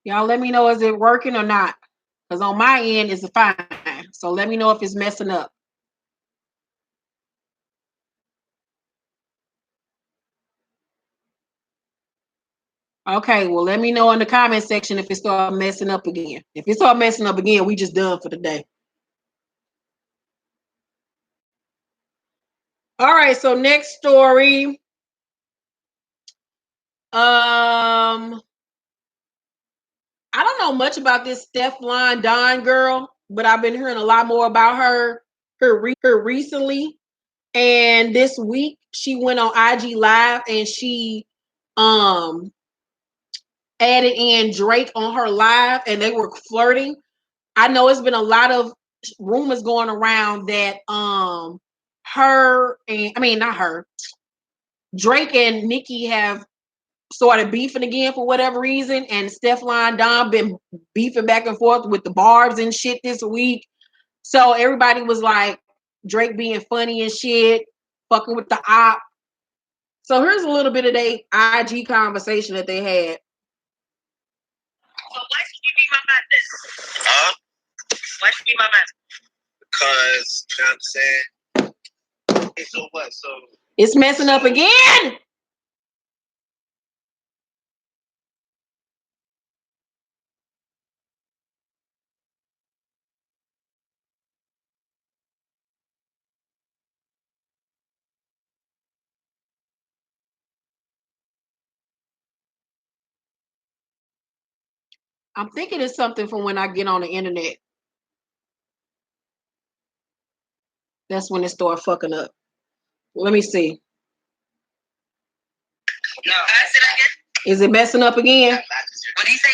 Y'all let me know, is it working or not? Because on my end, it's fine. So let me know if it's messing up. Okay, well, let me know in the comment section if it start messing up again. If it start messing up again, we just done for the day. All right, so next story. I don't know much about this Stefani Don girl, but I've been hearing a lot more about her recently. And this week she went on IG Live and she um added in Drake on her live and they were flirting. I know it's been a lot of rumors going around that her and I mean not her, Drake and Nicki have started beefing again for whatever reason, and Stefan Don been beefing back and forth with the Barbs and shit this week. So everybody was like Drake being funny and shit, fucking with the op. So here's a little bit of their IG conversation that they had. So why should you be my man then? Why should you be my man? Because you know what I'm saying. Okay, so what? So it's messing up again. I'm thinking it's something from when I get on the internet. That's when it started fucking up. Let me see. No, I said again. Is it messing up again? What do you say?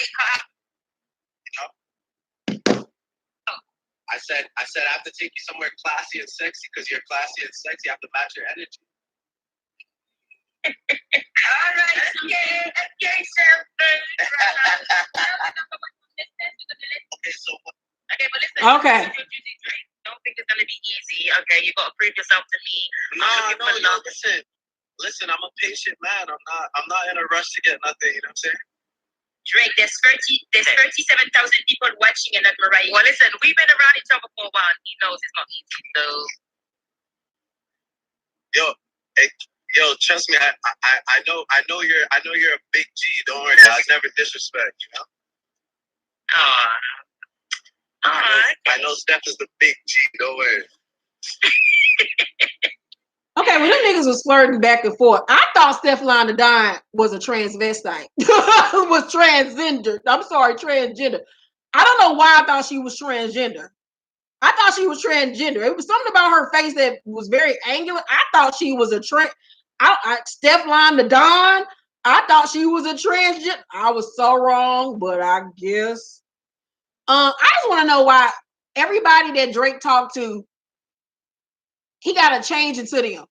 I said I have to take you somewhere classy and sexy because you're classy and sexy. You have to match your energy. All right, okay, so okay, so okay, but listen. Okay. Don't think it's gonna be easy. Okay, you gotta prove yourself to me. No, listen. I'm a patient man. I'm not in a rush to get nothing. You know what I'm saying? Drake, there's 37,000 people watching and not Mariah. Well, listen, we've been around each other for a while. He knows it's not easy. So, yo, trust me. I know you're a big G. Don't worry. I never disrespect. You know. I know Steph is the big G. Don't worry. Okay, when them niggas was flirting back and forth, I thought Stefani Don was a transvestite. Was transgender. I'm sorry, transgender. I don't know why I thought she was transgender. I thought she was transgender. It was something about her face that was very angular. I thought she was a Stefani Don. I thought she was a transgender. I was so wrong, but I guess. I just want to know why everybody that Drake talked to, he got to change it to them.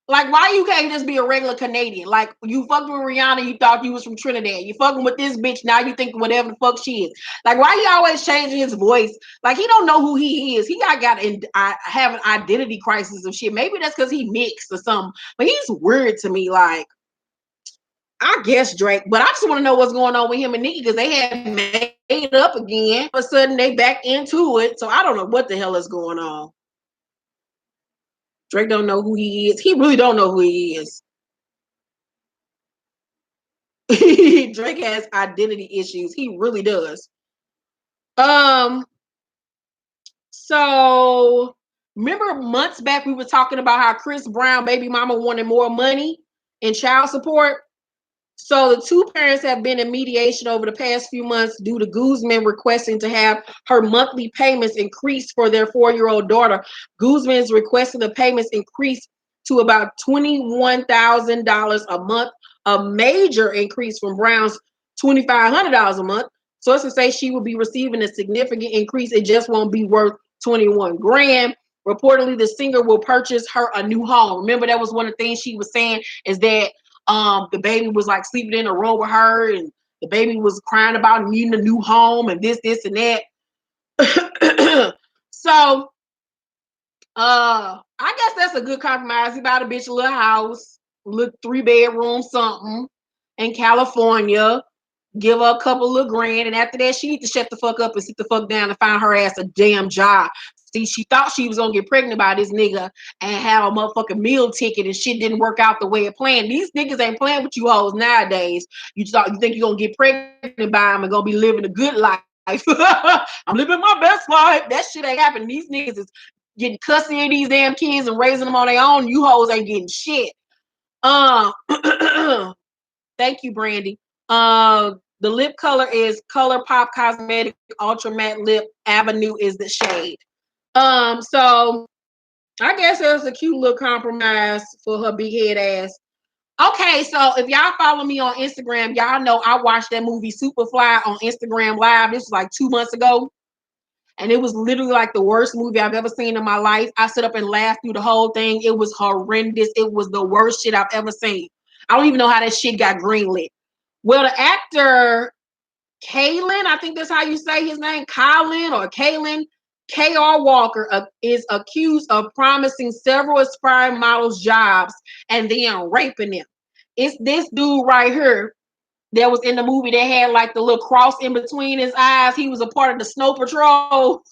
Like, why you can't just be a regular Canadian? Like, you fucked with Rihanna, you thought you was from Trinidad. You fucking with this bitch, now you think whatever the fuck she is. Like, why he always changing his voice? Like, he don't know who he is. He got have an identity crisis of shit. Maybe that's because he mixed or something. But he's weird to me. Like, I guess Drake. But I just want to know what's going on with him and Nicki because they had made up again. All of a sudden, they back into it. So I don't know what the hell is going on. Drake don't know who he is. He really don't know who he is. Drake has identity issues. He really does. So remember months back we were talking about how Chris Brown baby mama wanted more money in child support. So the two parents have been in mediation over the past few months due to Guzman requesting to have her monthly payments increased for their 4-year-old daughter. Guzman is requesting the payments increased to about $21,000 a month, a major increase from Brown's $2,500 a month. So it's to say she will be receiving a significant increase. It just won't be worth 21 grand. Reportedly, the singer will purchase her a new home. Remember, that was one of the things she was saying is that the baby was like sleeping in a room with her, and the baby was crying about needing a new home and this and that. So I guess that's a good compromise. He bought a bitch a little house, little 3-bedroom something in California. give her a couple of grand, and after that, she need to shut the fuck up and sit the fuck down and find her ass a damn job. See, she thought she was gonna get pregnant by this nigga and have a motherfucking meal ticket, and shit didn't work out the way it planned. These niggas ain't playing with you hoes nowadays. You think you're gonna get pregnant by them and gonna be living a good life. I'm living my best life. That shit ain't happening. These niggas is getting custody of these damn kids and raising them on their own. You hoes ain't getting shit. Thank you, Brandy. The lip color is Color Pop Cosmetic Ultra Matte Lip. Avenue is the shade. So I guess it was a cute little compromise for her big head ass. Okay, so if y'all follow me on Instagram, y'all know I watched that movie Superfly on Instagram Live. This was like 2 months ago. And it was literally like the worst movie I've ever seen in my life. I sit up and laughed through the whole thing. It was horrendous. It was the worst shit I've ever seen. I don't even know how that shit got greenlit. Well, the actor Kalen, I think that's how you say his name, Colin or Kalen, K.R. Walker, is accused of promising several aspiring models jobs and then raping them. It's this dude right here that was in the movie that had like the little cross in between his eyes. He was a part of the Snow Patrol.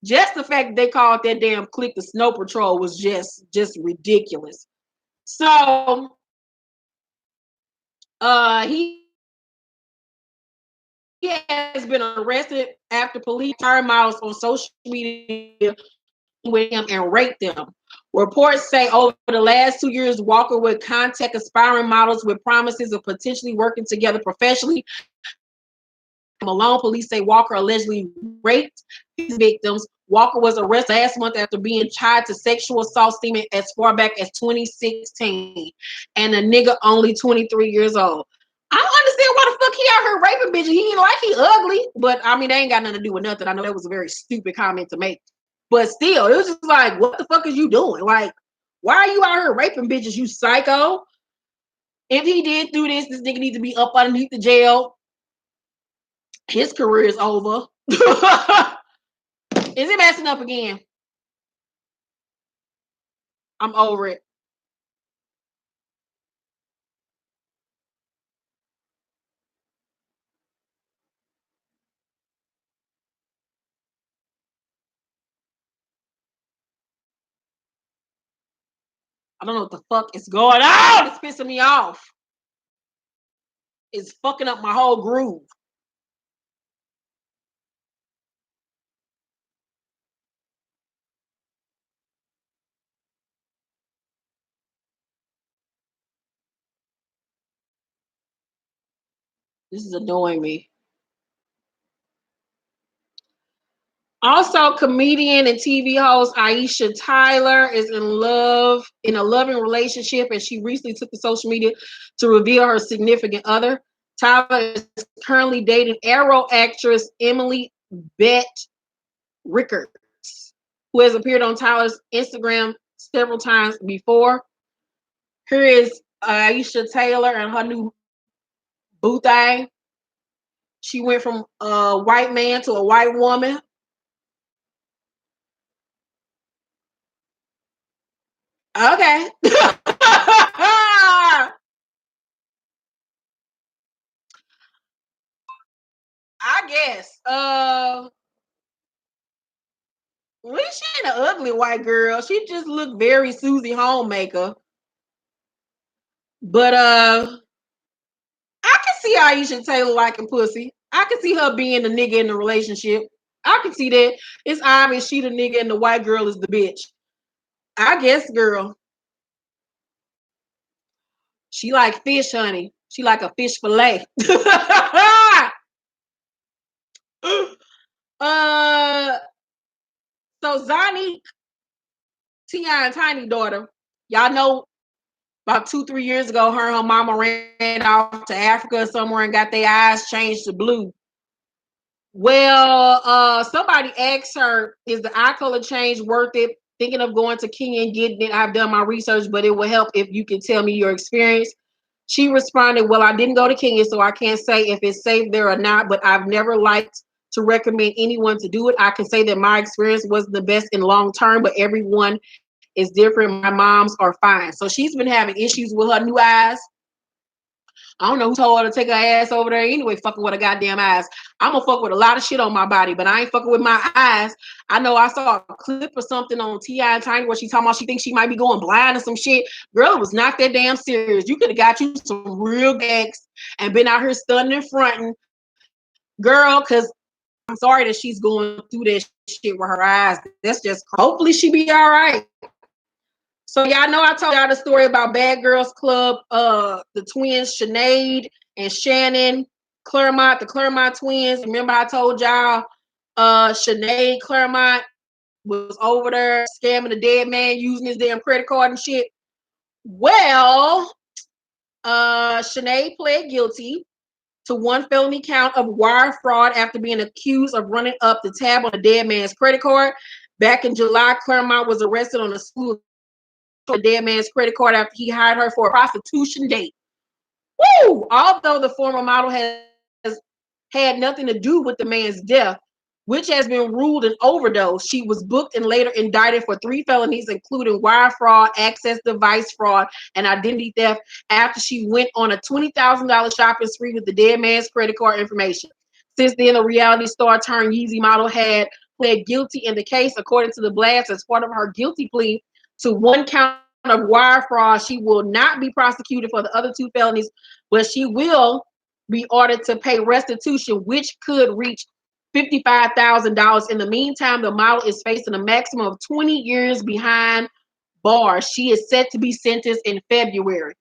Just the fact that they called that damn clique the Snow Patrol was just ridiculous. So he has been arrested after police turned models on social media with him and raped them. Reports say over the last 2 years, Walker would contact aspiring models with promises of potentially working together professionally. Malone police say Walker allegedly raped his victims. Walker was arrested last month after being tried to sexual assault Steeman as far back as 2016. And the nigga only 23 years old. I don't understand why the fuck he out here raping bitches. He ain't like he ugly, but I mean, they ain't got nothing to do with nothing. I know that was a very stupid comment to make. But still, it was just like, what the fuck is you doing? Like, why are you out here raping bitches, you psycho? If he did do this, this nigga needs to be up underneath the jail. His career is over. Is it messing up again? I'm over it. I don't know what the fuck is going on. It's pissing me off. It's fucking up my whole groove. This is annoying me. Also, comedian and TV host Aisha Tyler is in a loving relationship, and she recently took to social media to reveal her significant other. Tyler is currently dating Arrow actress Emily Bett Rickards, who has appeared on Tyler's Instagram several times before. Here is Aisha Taylor and her new boo thing. She went from a white man to a white woman. Okay. I guess. Well, she ain't an ugly white girl. She just looked very Susie Homemaker. But I can see Aisha Taylor liking pussy. I can see her being the nigga in the relationship. I can see that. It's obvious she the nigga and the white girl is the bitch. I guess, girl. She like fish, honey. She like a fish fillet. uh, so Zani, T.I. and Tiny daughter, y'all know about 2-3 years ago, her and her mama ran off to Africa somewhere and got their eyes changed to blue. Well, somebody asked her, is the eye color change worth it? Thinking of going to Kenya and getting it. I've done my research, but it will help if you can tell me your experience. She responded, well, I didn't go to Kenya, so I can't say if it's safe there or not, but I've never liked to recommend anyone to do it. I can say that my experience wasn't the best in long term, but everyone is different. My mom's are fine. So she's been having issues with her new eyes. I don't know who told her to take her ass over there anyway, fucking with her goddamn eyes. I'm gonna fuck with a lot of shit on my body, but I ain't fucking with my eyes. I know I saw a clip or something on T.I. and Tiny where she talking about she thinks she might be going blind or some shit. Girl, it was not that damn serious. You could have got you some real gags and been out here stunning and fronting. Girl, because I'm sorry that she's going through that shit with her eyes. That's just, hopefully she be all right. So y'all know I told y'all the story about Bad Girls Club, the twins Sinead and Shannon Clermont, the Clermont twins. Remember I told y'all Sinead Clermont was over there scamming the dead man using his damn credit card and shit. Well, Sinead pled guilty to one felony count of wire fraud after being accused of running up the tab on a dead man's credit card. Back in July, Clermont was arrested on a school a dead man's credit card after he hired her for a prostitution date. Woo! Although the former model has had nothing to do with the man's death, which has been ruled an overdose, she was booked and later indicted for 3 felonies, including wire fraud, access device fraud, and identity theft after she went on a $20,000 shopping spree with the dead man's credit card information. Since then, the reality star turned Yeezy model had pled guilty in the case, according to the Blast, as part of her guilty plea to one count of wire fraud. She will not be prosecuted for the other 2 felonies, but she will be ordered to pay restitution, which could reach $55,000. In the meantime, the model is facing a maximum of 20 years behind bars. She is set to be sentenced in February.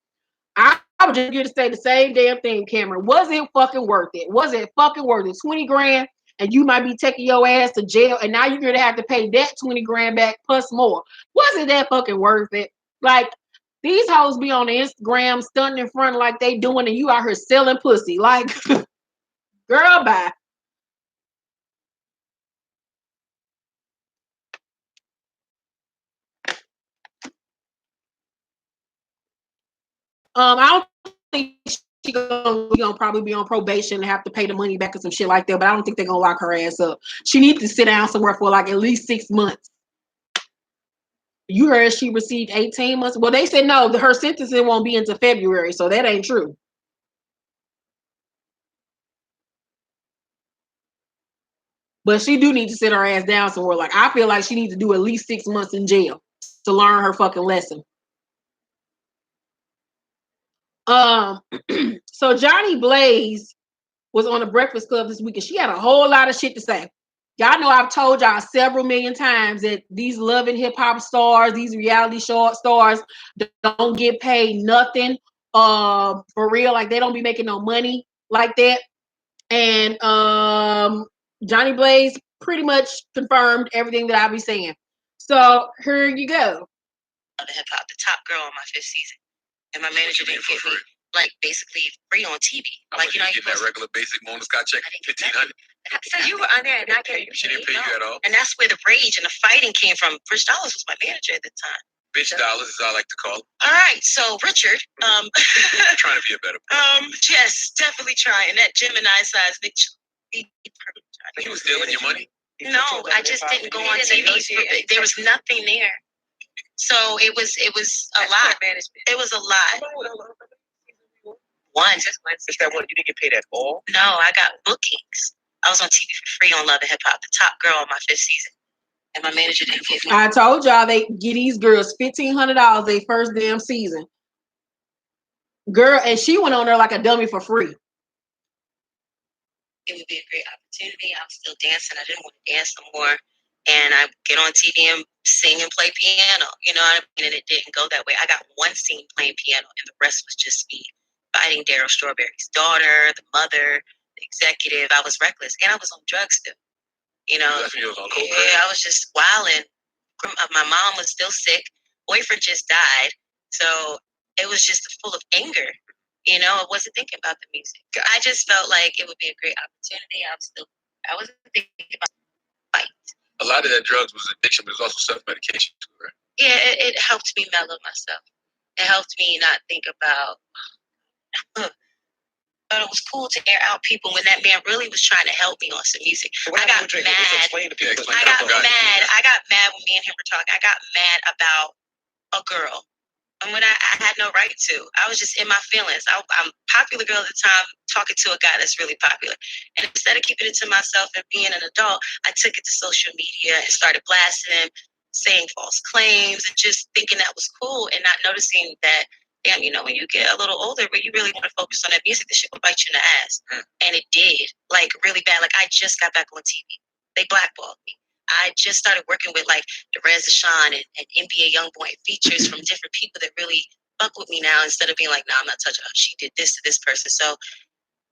I was just here to say the same damn thing, Cameron. Was it fucking worth it? Was it fucking worth it? 20 grand and you might be taking your ass to jail and now you're going to have to pay that 20 grand back plus more. Was it that fucking worth it? Like, these hoes be on the Instagram stunting in front like they doing and you out here selling pussy. Like, girl, bye. I don't think she gonna probably be on probation and have to pay the money back or some shit like that. But I don't think they're gonna lock her ass up. She needs to sit down somewhere for like at least 6 months. You heard she received 18 months. Well, they said no, her sentencing won't be until February, so that ain't true. But she do need to sit her ass down somewhere. Like, I feel like she needs to do at least 6 months in jail to learn her fucking lesson. So Johnny Blaze was on the Breakfast Club this week, and she had a whole lot of shit to say. Y'all know I've told y'all several million times that these Love and Hip Hop stars, these reality show stars, don't get paid nothing for real. Like, they don't be making no money like that. And Johnny Blaze pretty much confirmed everything that I be saying. So here you go. The Hip Hop, the top girl on my 5th season, and my manager didn't give me like basically free on TV. Like, you know, you get that regular basic Monoscott check, 1,500. So you were on there and not getting paid. She didn't pay you at all. And that's where the rage and the fighting came from. Rich Dollars was my manager at the time. Bitch Dollars, as I like to call him. All right, so Richard, trying to be a better person. Yes, definitely trying. That Gemini size bitch. He was stealing your money. No, I just didn't go on TV. There was nothing there. So it was a lot. It was a lot. One. Is that what you didn't get paid at all? No, I got bookings. I was on TV for free on Love and Hip Hop, the top girl on my 5th season. And my manager didn't give me. I told y'all they get these girls $1,500 their first damn season. Girl, and she went on there like a dummy for free. It would be a great opportunity. I was still dancing. I didn't want to dance no more. And I get on TV and sing and play piano. You know what I mean? And it didn't go that way. I got one scene playing piano, and the rest was just me fighting Daryl Strawberry's daughter, the mother, the executive. I was reckless, and I was on drugs still. You know, I was just wilding. My mom was still sick. Boyfriend just died. So it was just full of anger. You know, I wasn't thinking about the music. I just felt like it would be a great opportunity. I wasn't thinking about fight. A lot of that drugs was addiction, but it was also self-medication too, right? Yeah, it helped me mellow myself. It helped me not think about. But it was cool to air out people when that man really was trying to help me on some music. I got mad. I got mad when me and him were talking. I got mad about a girl. when I had no right to. I was just in my feelings. I'm a popular girl at the time, talking to a guy that's really popular. And instead of keeping it to myself and being an adult, I took it to social media and started blasting him, saying false claims, and just thinking that was cool and not noticing that, damn, when you get a little older, but you really want to focus on that music, this shit will bite you in the ass. And it did, like, really bad. Like, I just got back on TV. They blackballed me. I just started working with like Derez Deshawn and NBA Youngboy features from different people that really fuck with me now, instead of being like, nah, I'm not touching her. She did this to this person. So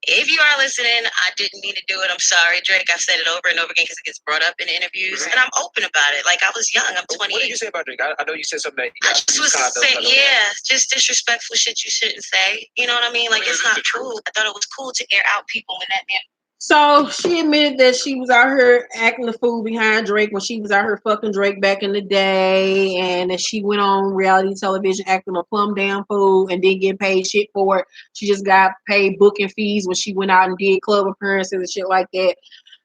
if you are listening, I didn't mean to do it. I'm sorry, Drake. I've said it over and over again because it gets brought up in interviews, and I'm open about it. Like, I was young. I'm 28. What did you say about Drake? I know you said something that I just was saying, just disrespectful shit you shouldn't say. You know what I mean? Like, it's not cool. I thought it was cool to air out people when that man. So she admitted that she was out here acting the fool behind Drake when she was out here fucking Drake back in the day, and that she went on reality television acting a plumb damn fool and didn't get paid shit for it. She just got paid booking fees when she went out and did club appearances and shit like that.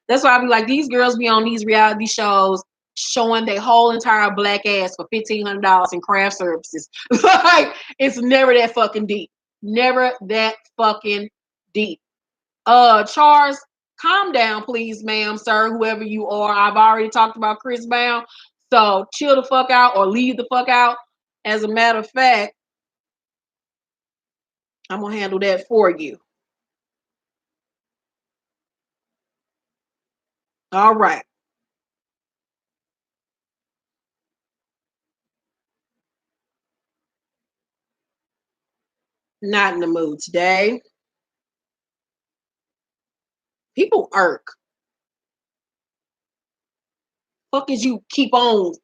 That's why I be like, these girls be on these reality shows showing their whole entire black ass for $1,500 in craft services. Like, it's never that fucking deep. Never that fucking deep. Charles, calm down, please, ma'am, sir, whoever you are. I've already talked about Chris Brown, so chill the fuck out or leave the fuck out. As a matter of fact, I'm gonna handle that for you. All right. Not in the mood today. People irk. Fuck is you keep on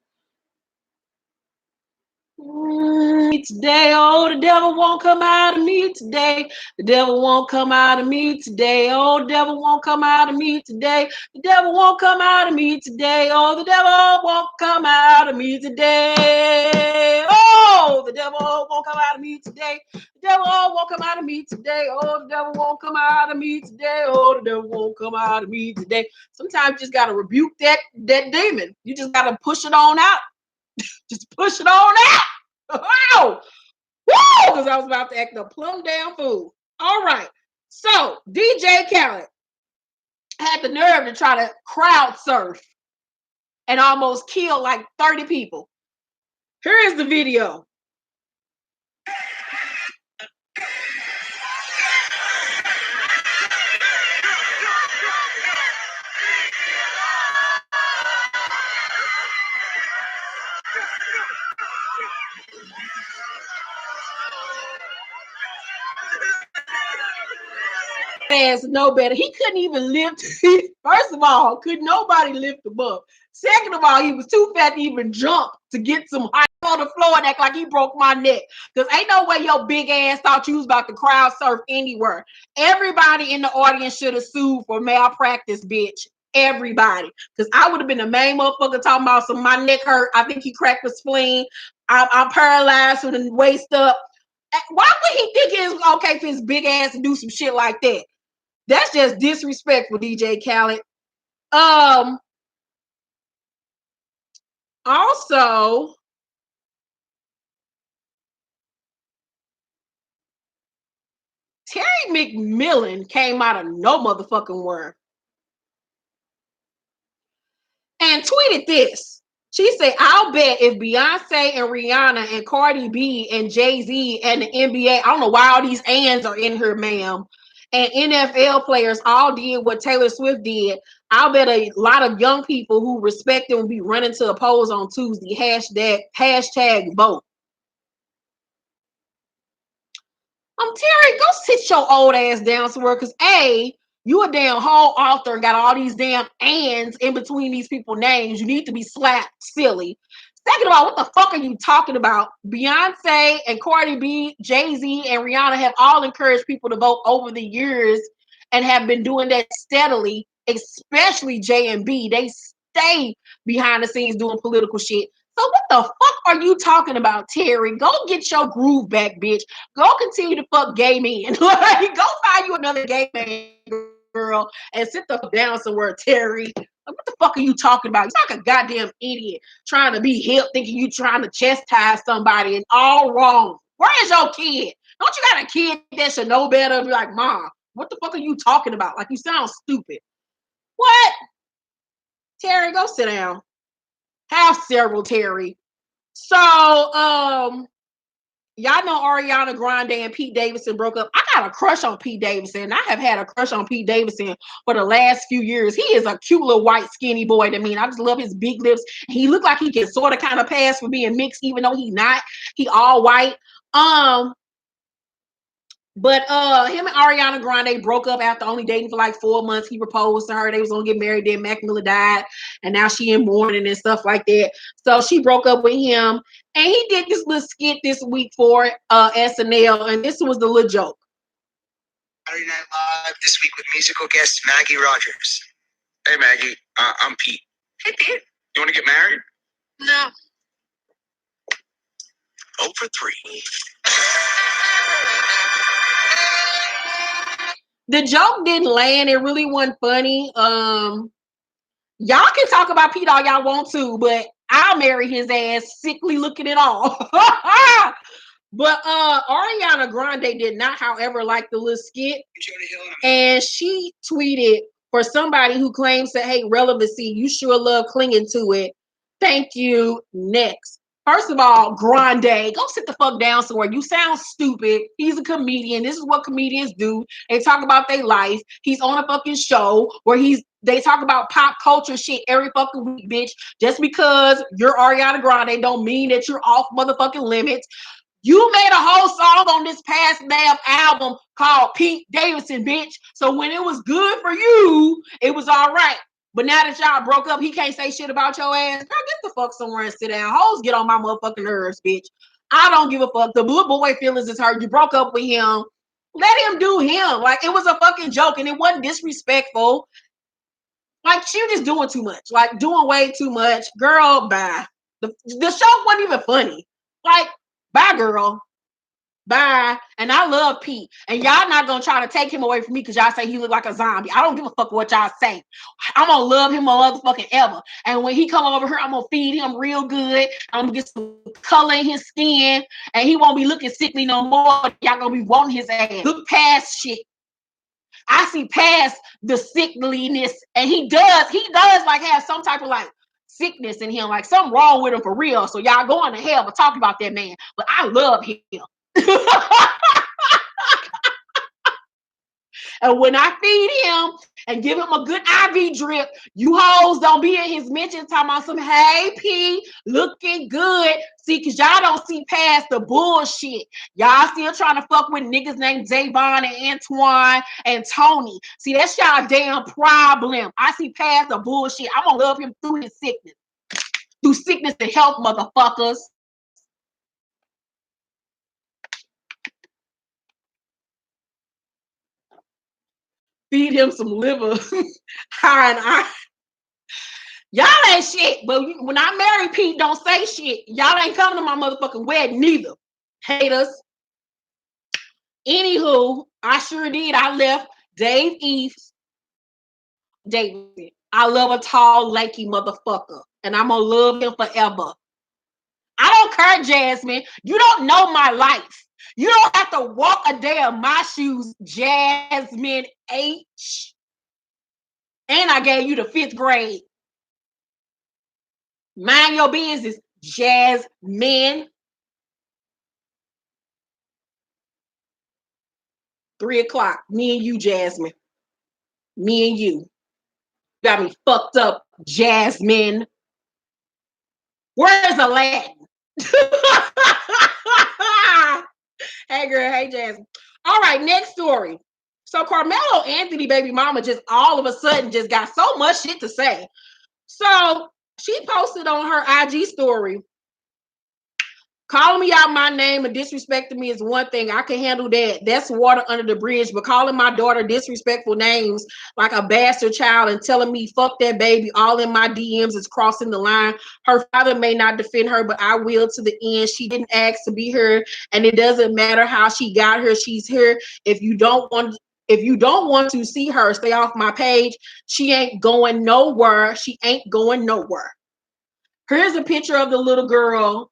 today. Oh, the devil won't come out of me today. The devil won't come out of me today. Oh, the devil won't come out of me today. The devil won't come out of me today. Oh, the devil won't come out of me today. Oh, the devil won't come out of me today. The devil won't come out of me today. Oh, the devil won't come out of me today. Oh, the devil won't come out of me today. Sometimes you just gotta rebuke that demon. You just gotta push it on out. Just push it on out. Oh, woo! Because I was about to act a plumb damn fool. All right. So DJ Khaled had the nerve to try to crowd surf and almost kill like 30 people. Here is the video. Ass no better. He couldn't even lift. First of all, could nobody lift him up? Second of all, he was too fat to even jump to get some height on the floor and act like he broke my neck. Because ain't no way your big ass thought you was about to crowd surf anywhere. Everybody in the audience should have sued for malpractice, bitch. Everybody. Because I would have been the main motherfucker talking about some my neck hurt. I think he cracked the spleen. I'm paralyzed from the waist up. Why would he think it was okay for his big ass to do some shit like that? That's just disrespectful, DJ Khaled. Also, Terry McMillan came out of no motherfucking where and tweeted this. She said, I'll bet if Beyonce and Rihanna and Cardi B and Jay-Z and the NBA, I don't know why all these ands are in here, ma'am, and NFL players all did what Taylor Swift did, I'll bet a lot of young people who respect them will be running to the polls on Tuesday. Hashtag vote. Terry, go sit your old ass down somewhere, because A, you a damn whole author and got all these damn ands in between these people's names. You need to be slapped, silly. Second of all, what the fuck are you talking about? Beyonce and Cardi B, Jay-Z and Rihanna have all encouraged people to vote over the years and have been doing that steadily, especially J and B. They stay behind the scenes doing political shit. So what the fuck are you talking about, Terry? Go get your groove back, bitch. Go continue to fuck gay men. Like, go find you another gay man, girl, and sit the fuck down somewhere, Terry. Like, what the fuck are you talking about? You're like a goddamn idiot trying to be hip, thinking you trying to chastise somebody and all wrong. Where is your kid? Don't you got a kid that should know better? Be like, Mom, what the fuck are you talking about? Like, you sound stupid. What? Terry, go sit down. Have several, Terry. So, y'all know Ariana Grande and Pete Davidson broke up. I got a crush on Pete Davidson. I have had a crush on Pete Davidson for the last few years. He is a cute little white skinny boy to me. I just love his big lips. He looked like he can sort of kind of pass for being mixed, even though he's not. He all white. But him and Ariana Grande broke up after only dating for like 4 months. He proposed to her. They was gonna get married. Then McMillan died, and now she in mourning and stuff like that. So she broke up with him, and he did this little skit this week for SNL, and this was the little joke. Saturday Night Live this week with musical guest Maggie Rogers. Hey Maggie, I'm Pete. Hey Pete. You want to get married? No. 0 for 3. The joke didn't land. It really wasn't funny. Y'all can talk about Pete all y'all want to, but I'll marry his ass, sickly looking at all. But Ariana Grande did not, however, like the little skit. And she tweeted, for somebody who claims to hate relevancy, you sure love clinging to it. Thank you. Next. First of all, Grande, go sit the fuck down somewhere. You sound stupid. He's a comedian. This is what comedians do. They talk about their life. He's on a fucking show where they talk about pop culture shit every fucking week, bitch. Just because you're Ariana Grande don't mean that you're off motherfucking limits. You made a whole song on this past damn album called Pete Davidson, bitch. So when it was good for you, it was all right. But now that y'all broke up, he can't say shit about your ass. Girl, get the fuck somewhere and sit down. Hoes get on my motherfucking nerves, bitch. I don't give a fuck. The blue boy feelings is hurt. You broke up with him. Let him do him. Like, it was a fucking joke, and it wasn't disrespectful. Like, she was just doing too much. Like, doing way too much. Girl, bye. The show wasn't even funny. Like, bye, girl. Bye. And I love Pete. And y'all not gonna try to take him away from me because y'all say he look like a zombie. I don't give a fuck what y'all say. I'm gonna love him motherfucking ever. And when he come over here, I'm gonna feed him real good. I'm gonna get some color in his skin, and he won't be looking sickly no more. Y'all gonna be wanting his ass. Look past shit. I see past the sickliness, and he does like have some type of like sickness in him, like something wrong with him for real. So y'all going to hell for talking about that man. But I love him. And when I feed him and give him a good IV drip, you hoes don't be in his mention talking about some, hey, P, looking good. See, because y'all don't see past the bullshit. Y'all still trying to fuck with niggas named Davon and Antoine and Tony. See, that's y'all damn problem. I see past the bullshit. I'm going to love him through his sickness. Through sickness and health, motherfuckers. Feed him some liver. High and I. Y'all ain't shit. But when I marry Pete, don't say shit. Y'all ain't coming to my motherfucking wedding neither. Haters. Anywho, I sure did. I left Dave Eves. David. I love a tall, lanky motherfucker. And I'm gonna love him forever. I don't care, Jasmine. You don't know my life. You don't have to walk a day in my shoes, Jasmine H. And I gave you the 5th grade. Mind your business, Jasmine. 3 o'clock. Me and you, Jasmine. Me and you. Got me fucked up, Jasmine. Where's Aladdin? Hey, girl. Hey, Jasmine. All right, next story. So Carmelo Anthony baby mama just all of a sudden just got so much shit to say. So she posted on her IG story, calling me out my name and disrespecting me is one thing. I can handle that. That's water under the bridge. But calling my daughter disrespectful names like a bastard child and telling me fuck that baby all in my DMs is crossing the line. Her father may not defend her, but I will to the end. She didn't ask to be here, and it doesn't matter how she got here. She's here. If you don't want If you don't want to see her, stay off my page. She ain't going nowhere. She ain't going nowhere. Here's a picture of the little girl.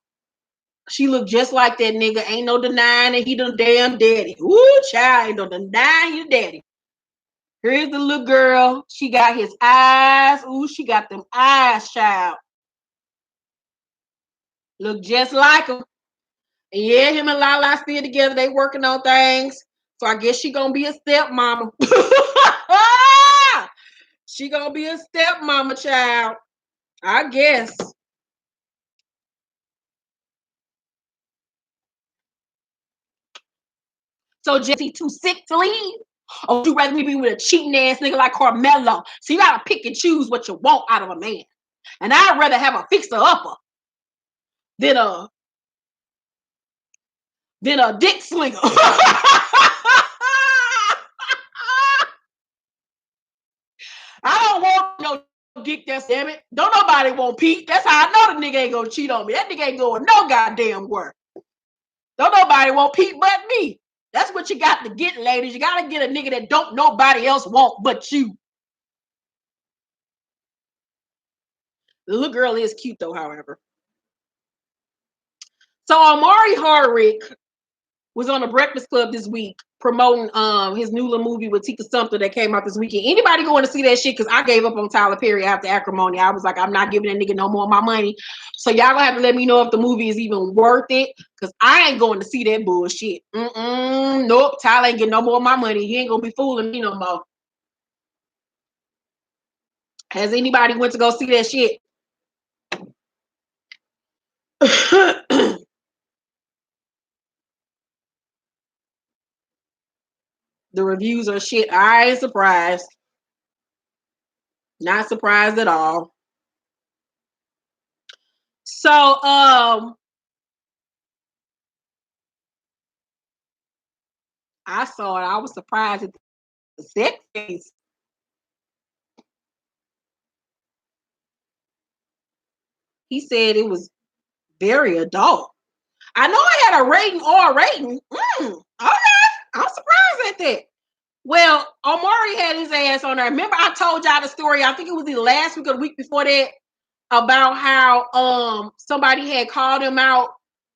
She looked just like that nigga. Ain't no denying that he the damn daddy. Ooh, child, ain't no denying he the daddy. Here's the little girl. She got his eyes. Ooh, she got them eyes, child. Look just like him. And yeah, him and Lala still together. They working on things. So I guess she gonna be a stepmama. She gonna be a stepmama, child. I guess. So Jesse too sick to leave? Or would you rather me be with a cheating ass nigga like Carmelo? So you gotta pick and choose what you want out of a man. And I'd rather have a fixer-upper than a dick slinger. I don't want no dick that's damn it. Don't nobody want Pete. That's how I know the nigga ain't gonna cheat on me. That nigga ain't going no goddamn work. Don't nobody want Pete but me. That's what you got to get, ladies. You gotta get a nigga that don't nobody else want but you. The little girl is cute though, however. So Omari Hardwick was on the Breakfast Club this week promoting his new little movie with Tika Sumpter that came out this weekend. Anybody going to see that shit? Because I gave up on Tyler Perry after Acrimony. I was like, I'm not giving that nigga no more of my money. So y'all gonna have to let me know if the movie is even worth it. Because I ain't going to see that bullshit. Nope. Tyler ain't getting no more of my money. He ain't gonna be fooling me no more. Has anybody went to go see that shit? The reviews are shit. I ain't surprised. Not surprised at all. So, I saw it. I was surprised at the sex scenes. He said it was very adult. I know it had a rating or a rating. Okay. I'm surprised at that. Well, Omari had his ass on there. Remember I told y'all the story, I think it was the last week or the week before that, about how somebody had called him out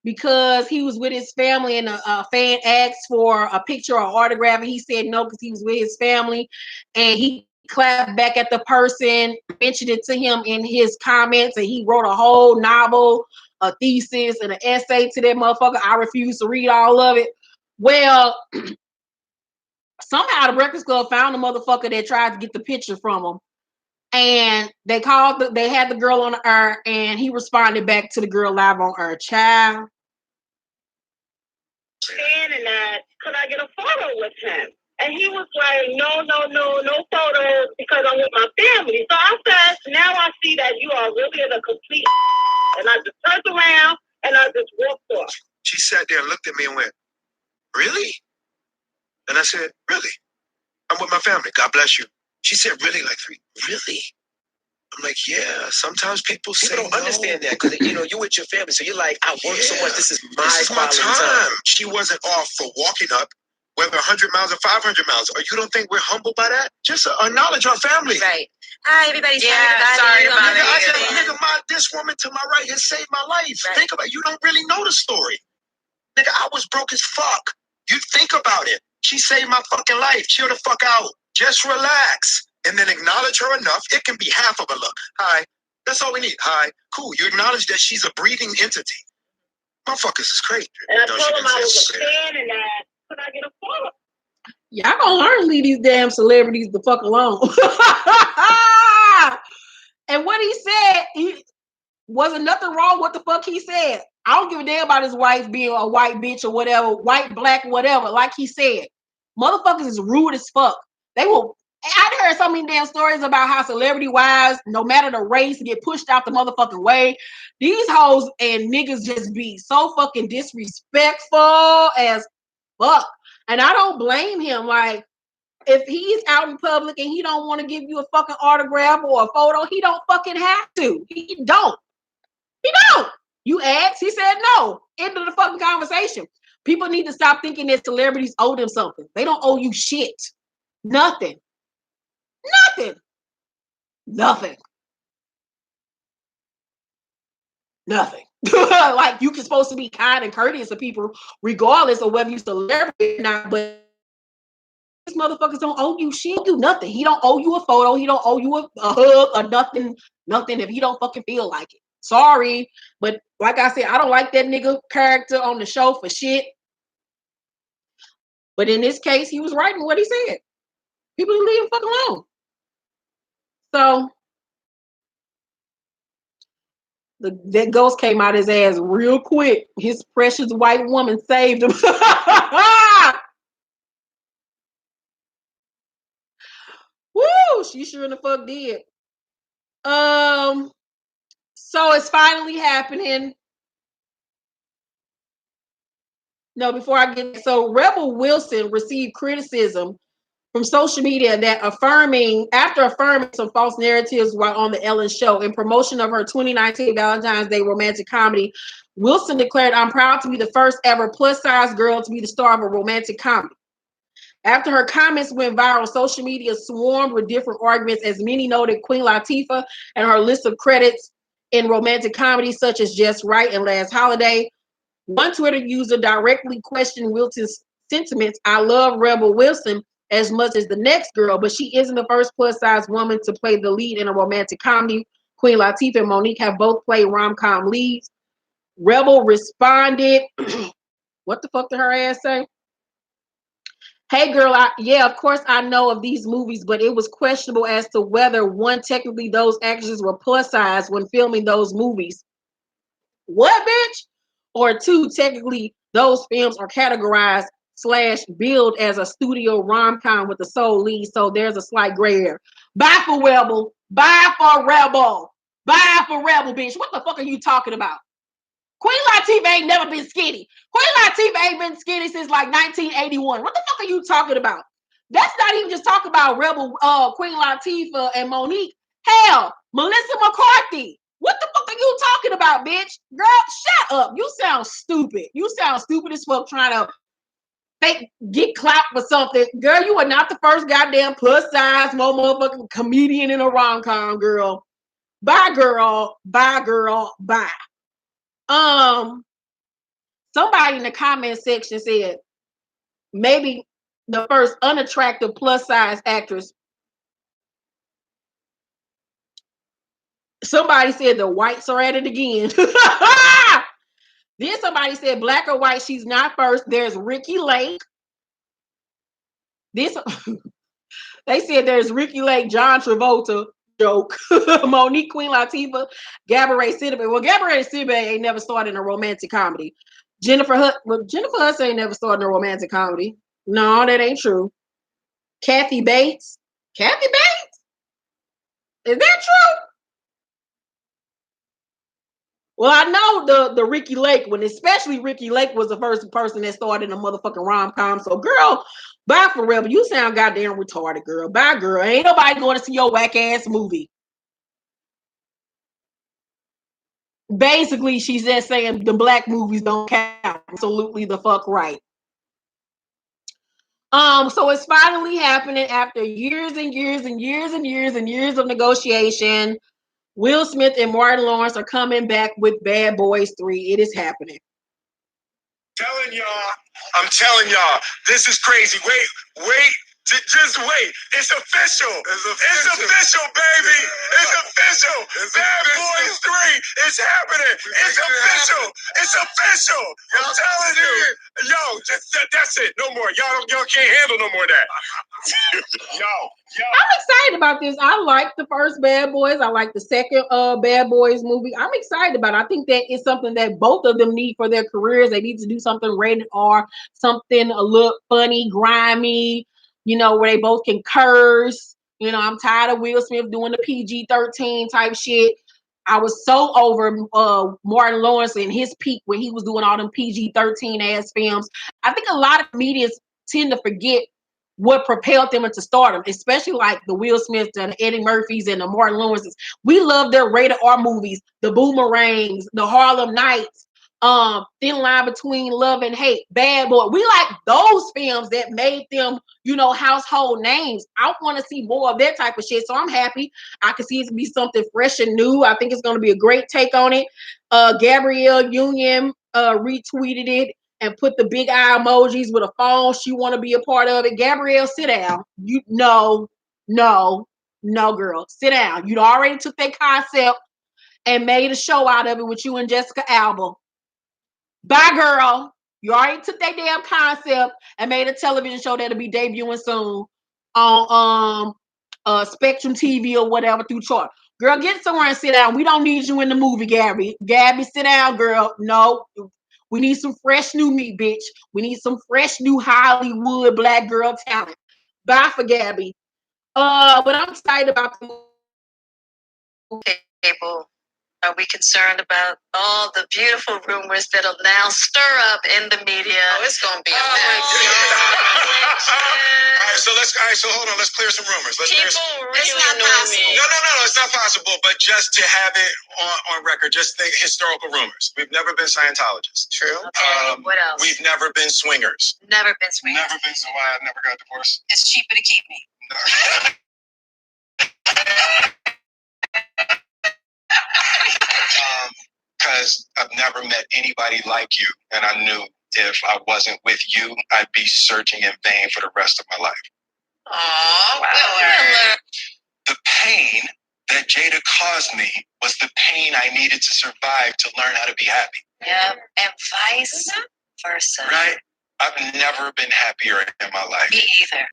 because he was with his family and a fan asked for a picture or autograph and he said no because he was with his family, and he clapped back at the person, mentioned it to him in his comments, and he wrote a whole novel, a thesis, and an essay to that motherfucker. I refuse to read all of it. Well, somehow the Breakfast Club found the motherfucker that tried to get the picture from him. And they had the girl on the air, and he responded back to the girl live on air. Child. And could I get a photo with him? And he was like, no photos because I'm with my family. So I said, now I see that you are really in a complete. And I just turned around and I just walked off. She sat there and looked at me and went, really? And I said, really? I'm with my family. God bless you. She said, really? Like, really? I'm like, yeah, sometimes people say don't understand that because, you with your family. So you're like, I work so much. This is my time. She wasn't off for walking up, whether 100 miles or 500 miles. Or you don't think we're humble by that? Just acknowledge our family. Right. Hi, everybody. Sorry about it. I said, this woman to my right has saved my life. Right. Think about it. You don't really know the story. Nigga, I was broke as fuck. You think about it. She saved my fucking life. Chill the fuck out. Just relax. And then acknowledge her enough. It can be half of a look. Hi. That's all we need. Hi. Cool. You acknowledge that she's a breathing entity. Motherfuckers is crazy. And I told him I was a fan and that. Could I get a photo? Y'all gonna learn to leave these damn celebrities the fuck alone. And what he said, he wasn't nothing wrong with the fuck he said. I don't give a damn about his wife being a white bitch or whatever, white, black, whatever. Like he said, motherfuckers is rude as fuck. They will. I've heard so many damn stories about how celebrity wives, no matter the race, get pushed out the motherfucking way. These hoes and niggas just be so fucking disrespectful as fuck. And I don't blame him. Like, if he's out in public and he don't want to give you a fucking autograph or a photo, he don't fucking have to. He don't. He don't. You asked, he said no. End of the fucking conversation. People need to stop thinking that celebrities owe them something. They don't owe you shit. Nothing. Nothing. Nothing. Nothing. Like, you can supposed to be kind and courteous to people regardless of whether you're celebrity or not, but these motherfuckers don't owe you shit. Do nothing. He don't owe you a photo. He don't owe you a hug or nothing. Nothing if he don't fucking feel like it. Sorry. But like I said, I don't like that nigga character on the show for shit. But in this case, he was right in what he said. People leave him fuck alone. So that ghost came out his ass real quick. His precious white woman saved him. Woo! She sure in the fuck did. So it's finally happening. No, before I get so Rebel Wilson received criticism from social media that after affirming some false narratives while on the Ellen show in promotion of her 2019 Valentine's Day romantic comedy. Wilson declared, "I'm proud to be the first ever plus-size girl to be the star of a romantic comedy." After her comments went viral, social media swarmed with different arguments, as many noted Queen Latifah and her list of credits in romantic comedies such as Just Right and Last Holiday. One Twitter user directly questioned Wilson's sentiments. "I love Rebel Wilson as much as the next girl, but she isn't the first plus-size woman to play the lead in a romantic comedy. Queen Latifah and Monique have both played rom-com leads." Rebel responded, what the fuck did her ass say? "Hey girl, yeah, of course I know of these movies, but it was questionable as to whether one, technically those actresses were plus size when filming those movies. What, bitch? Or two, technically those films are categorized / billed as a studio rom-com with the sole lead, so there's a slight gray area." Bye for Rebel. Bye for Rebel. Bye for Rebel, bitch. What the fuck are you talking about? Queen Latifah ain't never been skinny. Queen Latifah ain't been skinny since like 1981. What the fuck are you talking about? That's not even just talking about Rebel, Queen Latifah and Monique. Hell, Melissa McCarthy. What the fuck are you talking about, bitch? Girl, shut up. You sound stupid. You sound stupid as fuck trying to get clout for something. Girl, you are not the first goddamn plus size motherfucking comedian in a rom-com, girl. Bye, girl. Bye, girl. Bye. Somebody in the comment section said maybe the first unattractive plus size actress. Somebody said the whites are at it again. Then somebody said black or white, she's not first. There's Ricky Lake. They said there's Ricky Lake, John Travolta joke, Monique, Queen Latifah, Gabourey Sidibe. Well, Gabourey Sidibe ain't never started in a romantic comedy. Jennifer Hudson ain't never started in a romantic comedy. No, that ain't true. Kathy Bates. Kathy Bates? Is that true? Well, I know the Ricky Lake one, especially Ricky Lake was the first person that started a motherfucking rom-com. So, girl, bye for Rebel. You sound goddamn retarded, girl. Bye, girl. Ain't nobody going to see your whack-ass movie. Basically, she's just saying the black movies don't count. Absolutely the fuck right. So it's finally happening after years and years and years and years and years of negotiation. Will Smith and Martin Lawrence are coming back with Bad Boys 3. It is happening. I'm telling y'all, this is crazy. Wait. Just wait. It's official. It's official, baby. It's official. Bad Boys 3 is happening. It's official. It's official. I'm telling you. Yo, that's it. No more. Y'all can't handle no more of that. Yo. I'm excited about this. I like the first Bad Boys. I like the second Bad Boys movie. I'm excited about it. I think that is something that both of them need for their careers. They need to do something rated R, something a little funny, grimy, where they both can curse. I'm tired of Will Smith doing the PG-13 type shit. I was so over Martin Lawrence and his peak when he was doing all them PG-13 ass films. I think a lot of comedians tend to forget what propelled them into stardom, especially like the Will Smiths and Eddie Murphys and the Martin Lawrences. We love their rated R movies, the Boomerangs, the Harlem Nights, Thin Line Between Love and Hate, Bad Boy. We like those films that made them, household names. I want to see more of that type of shit. So I'm happy. I can see it to be something fresh and new. I think it's going to be a great take on it. Gabrielle Union retweeted it and put the big eye emojis with a phone. She want to be a part of it. Gabrielle, sit down. No, girl, sit down. You already took that concept and made a show out of it with you and Jessica Alba. Bye, girl. You already took that damn concept and made a television show that'll be debuting soon on Spectrum TV or whatever through Chart. Girl, get somewhere and sit down. We don't need you in the movie, Gabby. Gabby, sit down, girl. No, we need some fresh new meat, bitch. We need some fresh new Hollywood black girl talent. Bye for Gabby. But I'm excited about the movie. People, are we concerned about all the beautiful rumors that'll now stir up in the media? Oh, it's gonna be a mess. So hold on, let's clear some rumors. Really it's not possible. No, it's not possible, but just to have it on record, just think historical rumors. We've never been Scientologists. True. Okay, what else? We've never been swingers. Never been swingers. Never been, so why I never got divorced. It's cheaper to keep me. Because I've never met anybody like you, and I knew if I wasn't with you, I'd be searching in vain for the rest of my life. Oh, wow. The pain that Jada caused me was the pain I needed to survive to learn how to be happy. Yeah, and vice versa. Right? I've never been happier in my life. Me either.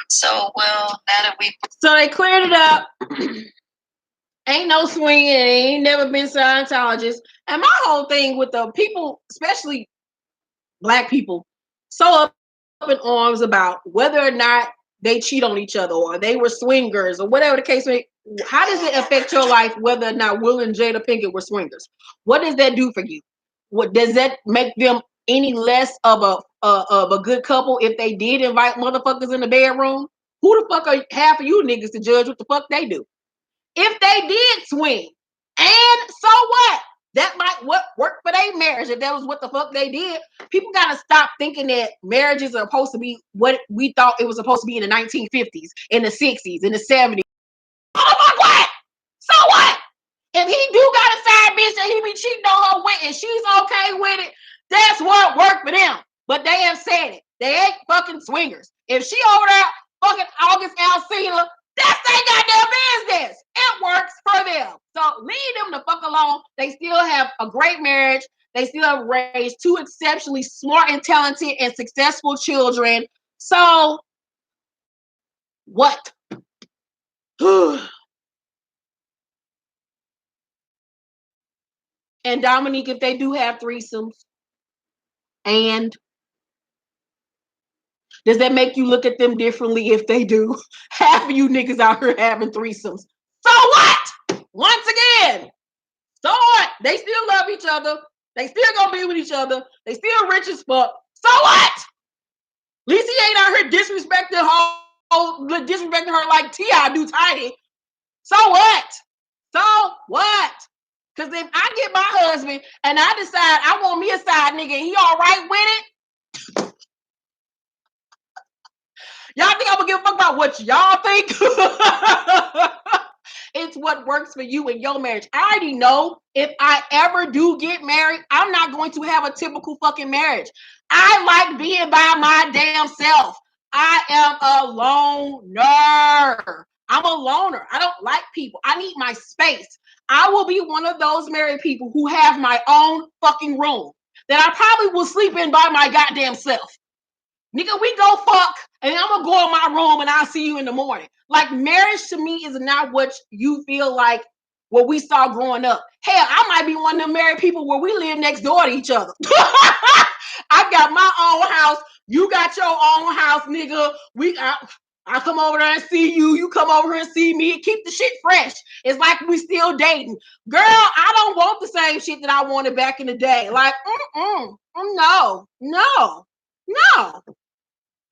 So, well, now that So they cleared it up. Ain't no swinging. Ain't never been Scientologists. And my whole thing with the people, especially black people, so up in arms about whether or not they cheat on each other or they were swingers or whatever the case may be. How does it affect your life whether or not Will and Jada Pinkett were swingers? What does that do for you? What does that make them any less of a good couple if they did invite motherfuckers in the bedroom? Who the fuck are half of you niggas to judge what the fuck they do? If they did swing, and so what? That might work for their marriage if that was what the fuck they did. People gotta stop thinking that marriages are supposed to be what we thought it was supposed to be in the 1950s, in the 60s, in the 70s. Oh my what? So what? If he do got a side bitch that he be cheating on her with and she's okay with it, that's what worked for them. But they have said it. They ain't fucking swingers. If she over there fucking August Alsina, that's their goddamn business. It works for them. So leave them the fuck alone. They still have a great marriage. They still have raised two exceptionally smart and talented and successful children. So what? And Dominique, if they do have threesomes, and does that make you look at them differently if they do? Half of you niggas out here having threesomes. So what? Once again, so what? They still love each other. They still gonna be with each other. They still rich as fuck. So what? At least he ain't out here disrespecting her like T.I. do Tiny. So what? So what? Because if I get my husband and I decide I want me a side nigga and he all right with it, y'all think I'm gonna give a fuck about what y'all think? It's what works for you in your marriage. I already know if I ever do get married, I'm not going to have a typical fucking marriage. I like being by my damn self. I am a loner. I'm a loner. I don't like people. I need my space. I will be one of those married people who have my own fucking room that I probably will sleep in by my goddamn self. Nigga, we go fuck, and I'm gonna go in my room and I'll see you in the morning. Like, marriage to me is not what you feel like what we saw growing up. Hell, I might be one of them married people where we live next door to each other. I got my own house. You got your own house, nigga. I come over there and see you. You come over here and see me. Keep the shit fresh. It's like we still dating. Girl, I don't want the same shit that I wanted back in the day. Like, no.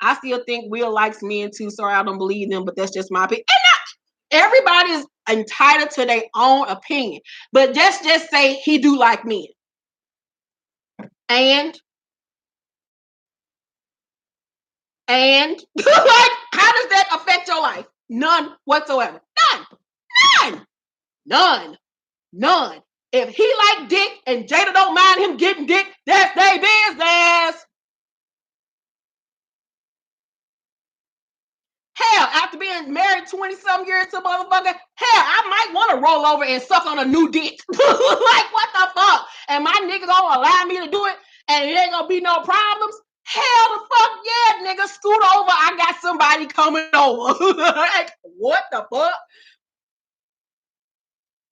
I still think Will likes men too. Sorry, I don't believe them, but that's just my opinion. Everybody is entitled to their own opinion. But just say he do like men. And like, how does that affect your life? None whatsoever. None. If he like dick and Jada don't mind him getting dick, that's their business. Hell, after being married 20-some years to motherfucker, hell, I might want to roll over and suck on a new dick. Like, what the fuck? And my nigga gonna allow me to do it and it ain't gonna be no problems? Hell the fuck yeah, nigga. Scoot over. I got somebody coming over. Like, what the fuck?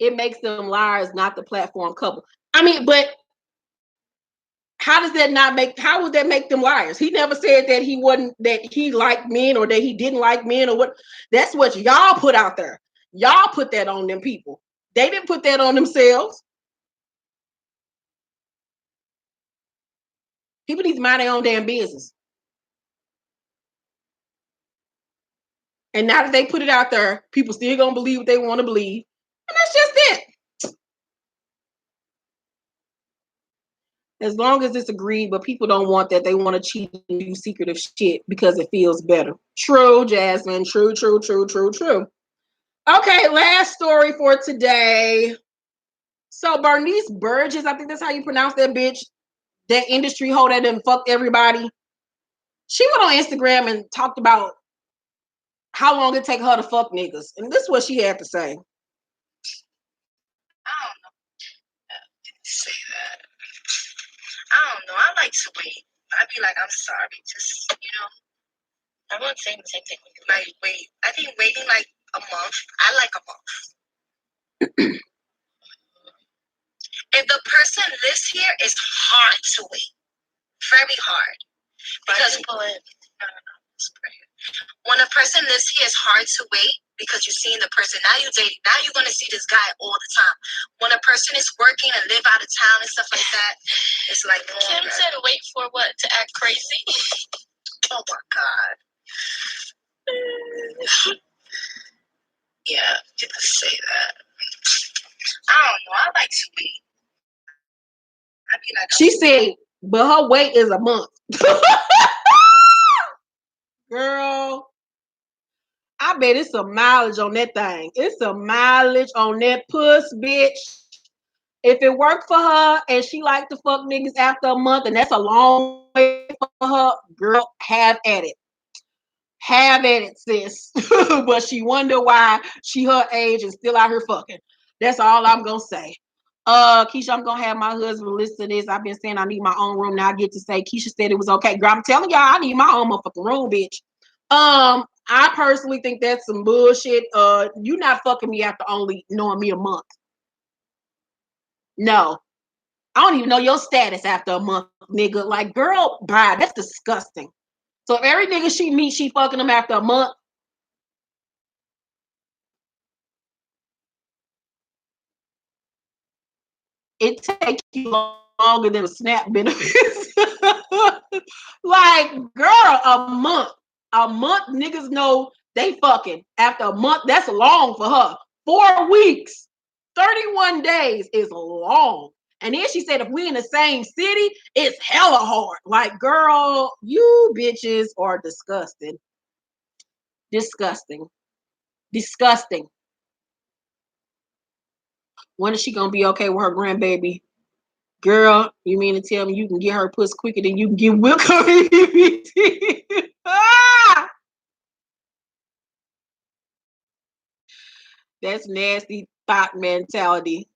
It makes them liars, not the platform couple. I mean, but how would that make them liars? He never said that he liked men or that he didn't like men or what. That's what y'all put out there. Y'all put that on them people. They didn't put that on themselves. People need to mind their own damn business. And now that they put it out there, people still gonna believe what they want to believe. And that's just it. As long as it's agreed, but people don't want that. They want to cheat and do secretive shit because it feels better. True, Jasmine. True. Okay, last story for today. So Bernice Burgos, I think that's how you pronounce that bitch, that industry hoe that done fucked everybody. She went on Instagram and talked about how long it take her to fuck niggas. And this is what she had to say. I don't know. Say that. I don't know. I like to wait. I'd be like, I'm sorry. Just, I won't say the same thing. Like, wait. I think waiting like a month. I like a month. If the person lives here, it's hard to wait. Very hard. Because when a person lives here, it's hard to wait because you're seeing the person. Now you're dating. Now you're going to see this guy all the time. When a person is working and live out of town and stuff like that, it's like longer. Kim said wait for what? To act crazy? Oh, my God. Yeah, you could say that. I don't know. I like to wait. She said, but her wait is a month. Girl, I bet it's some mileage on that thing. It's some mileage on that puss, bitch. If it worked for her and she liked to fuck niggas after a month and that's a long way for her, girl, have at it. Have at it, sis. But she wonder why she her age and still out here fucking. That's all I'm gonna say. Keisha, I'm gonna have my husband listen to this. I've been saying I need my own room. Now I get to say Keisha said it was okay. Girl, I'm telling y'all, I need my own motherfucking room, bitch. I personally think that's some bullshit. You not fucking me after only knowing me a month. No. I don't even know your status after a month, nigga. Like, girl, bye. That's disgusting. So if every nigga she meets, she fucking them after a month. It takes you longer than a SNAP benefits. Like, girl, a month. A month, niggas know they fucking. After a month, that's long for her. 4 weeks. 31 days is long. And then she said, if we in the same city, it's hella hard. Like, girl, you bitches are disgusting. Disgusting. When is she gonna be okay with her grandbaby? Girl, you mean to tell me you can get her puss quicker than you can get Will EBT? That's nasty thought mentality.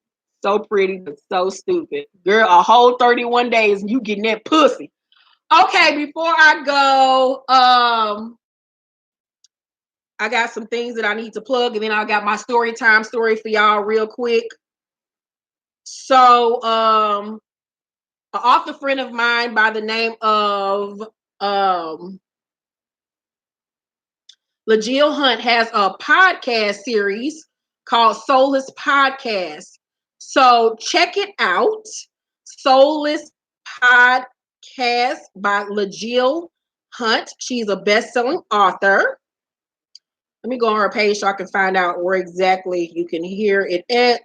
So pretty, but so stupid. Girl, a whole 31 days and you getting that pussy. Okay, before I go, I got some things that I need to plug, and then I got my story time story for y'all real quick. So, an author friend of mine by the name of LaJill Hunt has a podcast series called Soulless Podcast. So check it out. Soulless Podcast by LaJill Hunt. She's a best-selling author. Let me go on her page so I can find out where exactly you can hear it at.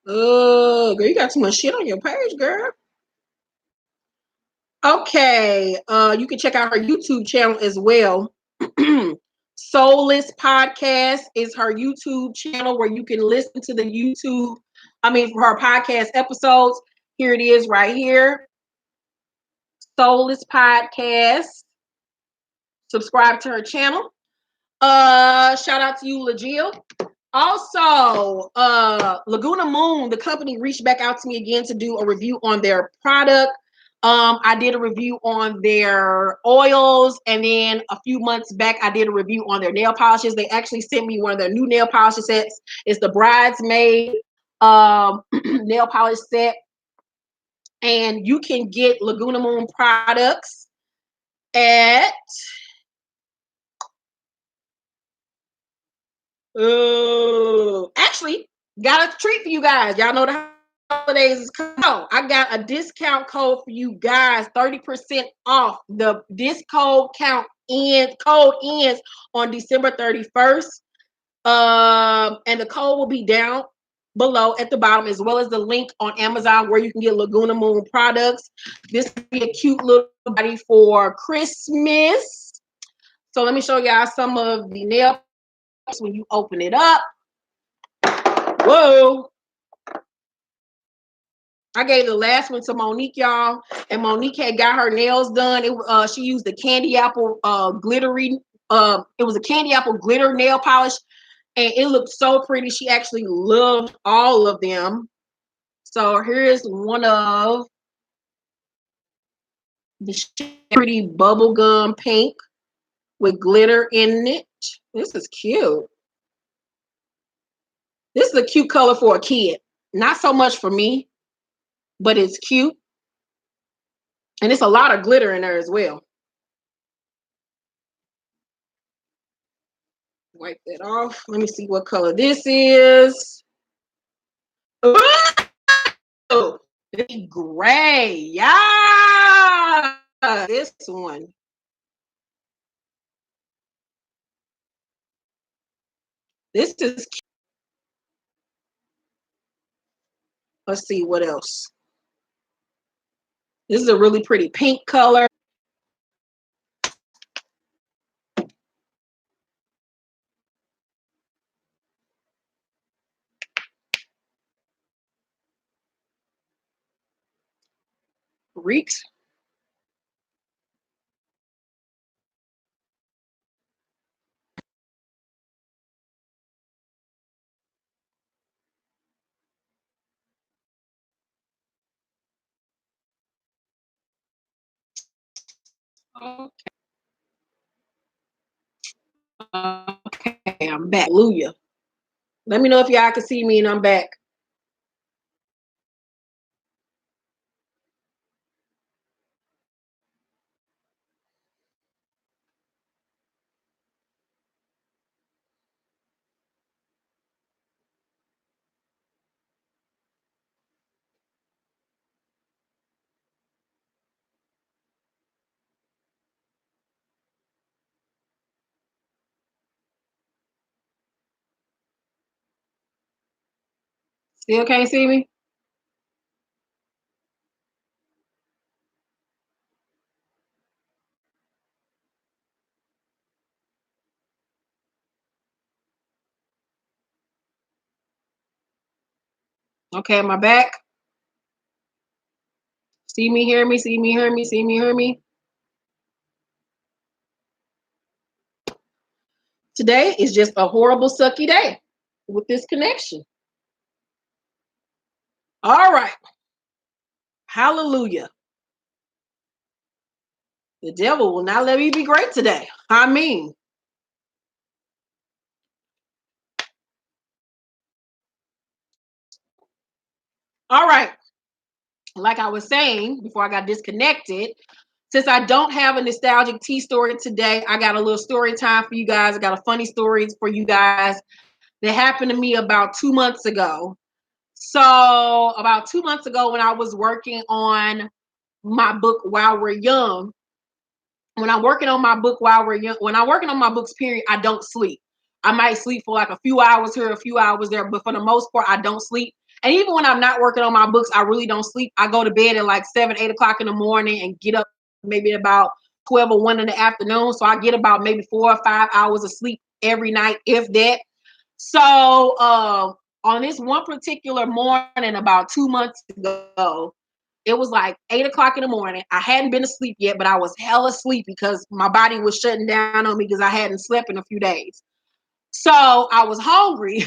Oh, girl, you got too much shit on your page, girl. Okay, you can check out her YouTube channel as well. Soulless Podcast is her YouTube channel where you can listen to the for her podcast episodes. Here it is right here. Soulless Podcast. Subscribe to her channel. Shout out to you, LaJill. Also, Laguna Moon, the company, reached back out to me again to do a review on their product. I did a review on their oils, and then a few months back, I did a review on their nail polishes. They actually sent me one of their new nail polish sets. It's the Bridesmaid nail polish set, and you can get Laguna Moon products at actually got a treat for you guys. Y'all know the holidays is coming. I got a discount code for you guys, 30% off. This code ends on December 31st. And the code will be down below at the bottom, as well as the link on Amazon where you can get Laguna Moon products. This will be a cute little body for Christmas. So let me show y'all some of the nail when you open it up. Whoa. I gave the last one to Monique, y'all, and Monique had got her nails done. She used the candy apple glittery. It was a candy apple glitter nail polish, and it looked so pretty. She actually loved all of them. So here's one of the pretty bubblegum pink with glitter in it. This is cute. This is a cute color for a kid. Not so much for me, but it's cute. And it's a lot of glitter in there as well. Wipe that off. Let me see what color this is. Oh, it's gray. Yeah. This one. This is cute. Let's see what else. This is a really pretty pink color. Reeks. Okay, I'm back. Hallelujah. Let me know if y'all can see me and I'm back. Still can't see me? Okay, am I back? See me, hear me, see me, hear me, see me, hear me. Today is just a horrible, sucky day with this connection. All right. Hallelujah. The devil will not let me be great today. I mean, all right. like I was saying before I got disconnected, since I don't have a nostalgic tea story today, I got a little story time for you guys. I got a funny story for you guys that happened to me about 2 months ago. So about 2 months ago, when I was working on my book While We're Young, when I'm working on my book while we're young, when I'm working on my books, period, I don't sleep. I might sleep for like a few hours here, a few hours there, but for the most part, I don't sleep. And even when I'm not working on my books, I really don't sleep. I go to bed at like 7, 8 o'clock in the morning and get up maybe about 12 or 1 in the afternoon. So I get about maybe 4 or 5 hours of sleep every night, if that. So on this one particular morning about 2 months ago, it was like 8 o'clock in the morning. I hadn't been asleep yet, but I was hella sleepy because my body was shutting down on me because I hadn't slept in a few days. So I was hungry.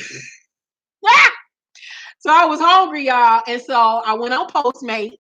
So I was hungry, y'all. And so I went on Postmates